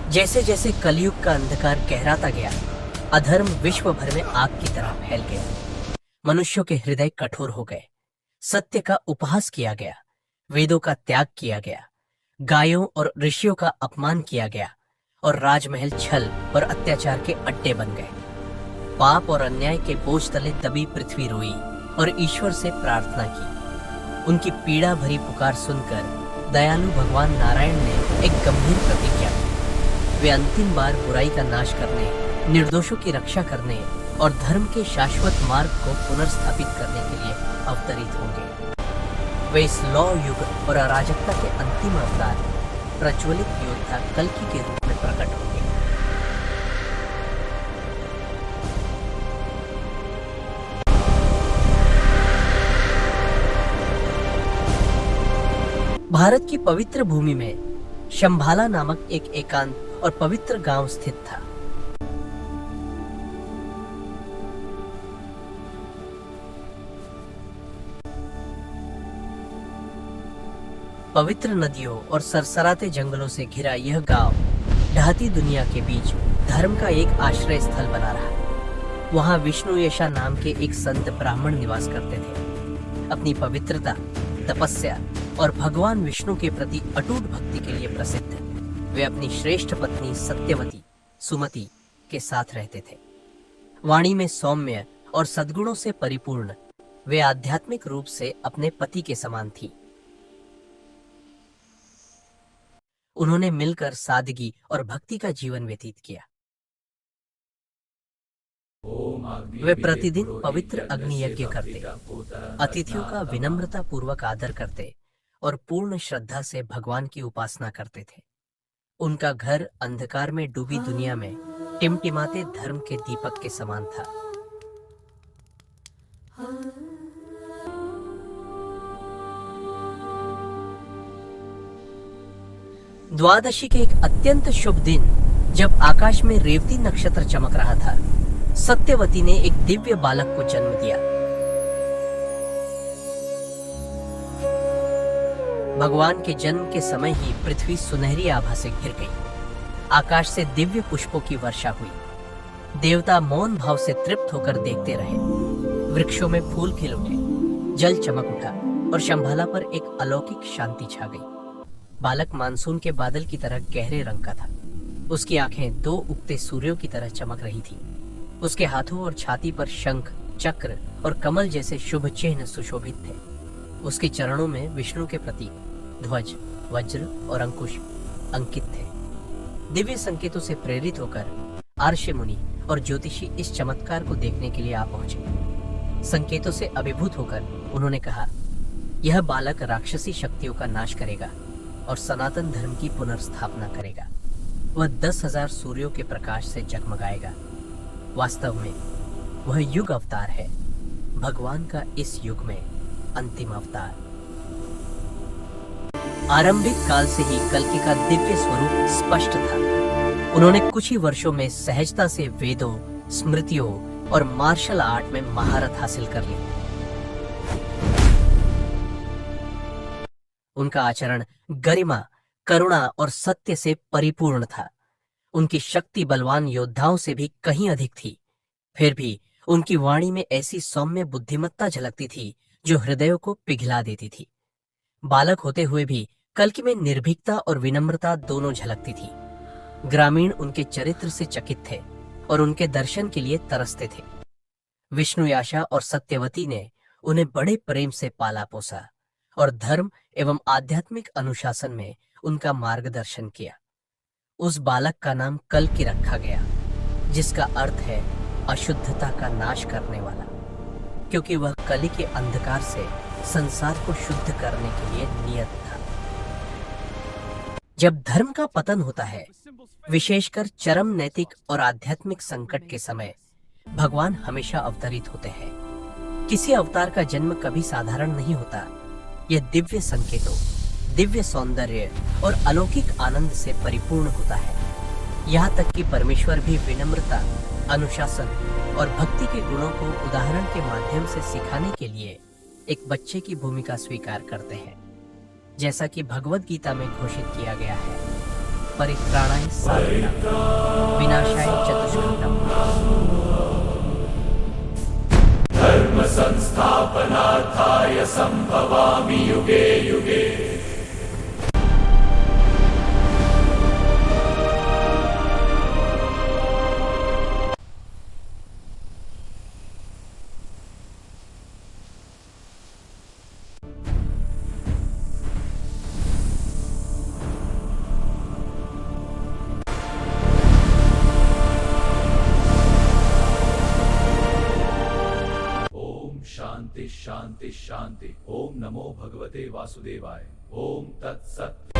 जैसे जैसे कलयुग का अंधकार गहराता गया, अधर्म विश्व भर में आग की तरह फैल गया। मनुष्यों के हृदय कठोर हो गए, सत्य का उपहास किया गया, वेदों का त्याग किया गया, गायों और ऋषियों का अपमान किया गया और राजमहल छल और अत्याचार के अड्डे बन गए। पाप और अन्याय के बोझ तले दबी पृथ्वी रोई और ईश्वर से प्रार्थना की। उनकी पीड़ा भरी पुकार सुनकर दयालु भगवान नारायण ने एक गंभीर प्रतिज्ञा की। वे अंतिम बार बुराई का नाश करने, निर्दोषों की रक्षा करने और धर्म के शाश्वत मार्ग को पुनर्स्थापित करने के लिए अवतरित होंगे। वे इस लौ युग और अराजकता के अंतिम अवतार, प्रज्वलित योद्धा कल्कि के रूप में प्रकट होंगे। भारत की पवित्र भूमि में शंभाला नामक एक एकांत और पवित्र गांव स्थित था। पवित्र नदियों और सरसराते जंगलों से घिरा यह गांव ढहती दुनिया के बीच धर्म का एक आश्रय स्थल बना रहा। वहां विष्णु यशा नाम के एक संत ब्राह्मण निवास करते थे। अपनी पवित्रता, तपस्या और भगवान विष्णु के प्रति अटूट भक्ति के लिए प्रसिद्ध वे अपनी श्रेष्ठ पत्नी सत्यवती, सुमति के साथ रहते थे। वाणी में सौम्य और सद्गुणों से परिपूर्ण, वे आध्यात्मिक रूप से अपने पति के समान थी। उन्होंने मिलकर सादगी और भक्ति का जीवन व्यतीत किया। वे प्रतिदिन पवित्र अग्नि यज्ञ करते, अतिथियों का विनम्रता पूर्वक आदर करते और पूर्ण श्रद्धा से भगवान की उपासना करते थे। उनका घर अंधकार में डूबी दुनिया में टिमटिमाते धर्म के दीपक के समान था। द्वादशी के एक अत्यंत शुभ दिन, जब आकाश में रेवती नक्षत्र चमक रहा था, सत्यवती ने एक दिव्य बालक को जन्म दिया। भगवान के जन्म के समय ही पृथ्वी सुनहरी आभा से घिर गई। आकाश से दिव्य पुष्पों की वर्षा हुई। देवता मौन भाव से तृप्त होकर देखते रहे। वृक्षों में फूल खिल उठे, जल चमक उठा और शंभाला पर एक अलौकिक शांति छा गई। बालक मानसून के बादल की तरह गहरे रंग का था। उसकी आंखें दो उगते सूर्यों की तरह चमक रही थी। उसके हाथों और छाती पर शंख, चक्र और कमल जैसे शुभ चिन्ह सुशोभित थे। उसके चरणों में विष्णु के प्रतीक ध्वज, वज्र और अंकुश अंकित थे। दिव्य संकेतों से प्रेरित होकर आर्षि मुनि और ज्योतिषी इस चमत्कार को देखने के लिए आ पहुंचे। संकेतों से अभिभूत होकर उन्होंने कहा, यह बालक राक्षसी शक्तियों का नाश करेगा और सनातन धर्म की पुनर्स्थापना करेगा। वह 10,000 सूर्यों के प्रकाश से जगमगाएगा। वास्तव में वह युग अवतार है, भगवान का इस युग में अंतिम अवतार। आरंभिक काल से ही कल्कि का दिव्य स्वरूप स्पष्ट था। उन्होंने कुछ ही वर्षों में सहजता से वेदों, स्मृतियों और मार्शल आर्ट में महारत हासिल कर ली। उनका आचरण गरिमा, करुणा और सत्य से परिपूर्ण था। उनकी शक्ति बलवान योद्धाओं से भी कहीं अधिक थी। फिर भी उनकी वाणी में ऐसी सौम्य बुद्धिमत्ता झलकती थी जो हृदयों को पिघला देती थी। बालक होते हुए भी कल्कि में निर्भीकता और विनम्रता दोनों झलकती थी। ग्रामीण उनके चरित्र से चकित थे और उनके दर्शन के लिए तरसते थे। विष्णुयाशा और सत्यवती ने उन्हें बड़े प्रेम से पाला पोसा और धर्म एवं आध्यात्मिक अनुशासन में उनका मार्गदर्शन किया। उस बालक का नाम कल्कि रखा गया, जिसका अर्थ है अशुद्धता का नाश करने वाला, क्योंकि वह कलि के अंधकार से संसार को शुद्ध करने के लिए नियत था। जब धर्म का पतन होता है, विशेषकर चरम नैतिक और आध्यात्मिक संकट के समय, भगवान हमेशा अवतरित होते हैं। किसी अवतार का जन्म कभी साधारण नहीं होता। यह दिव्य संकेतों, दिव्य सौंदर्य और अलौकिक आनंद से परिपूर्ण होता है। यहाँ तक कि परमेश्वर भी विनम्रता, अनुशासन और भक्ति के गुणों को उदाहरण के माध्यम से सिखाने के लिए एक बच्चे की भूमिका स्वीकार करते हैं, जैसा कि भगवद गीता में घोषित किया गया है। परित्राणाय साधूनां विनाशाय च दुष्कृतम्। धर्म संस्थापनार्थाय संभवामि युगे युगे। शांति शांति शांति। ओम नमो भगवते वासुदेवाय। ओम तत्सत।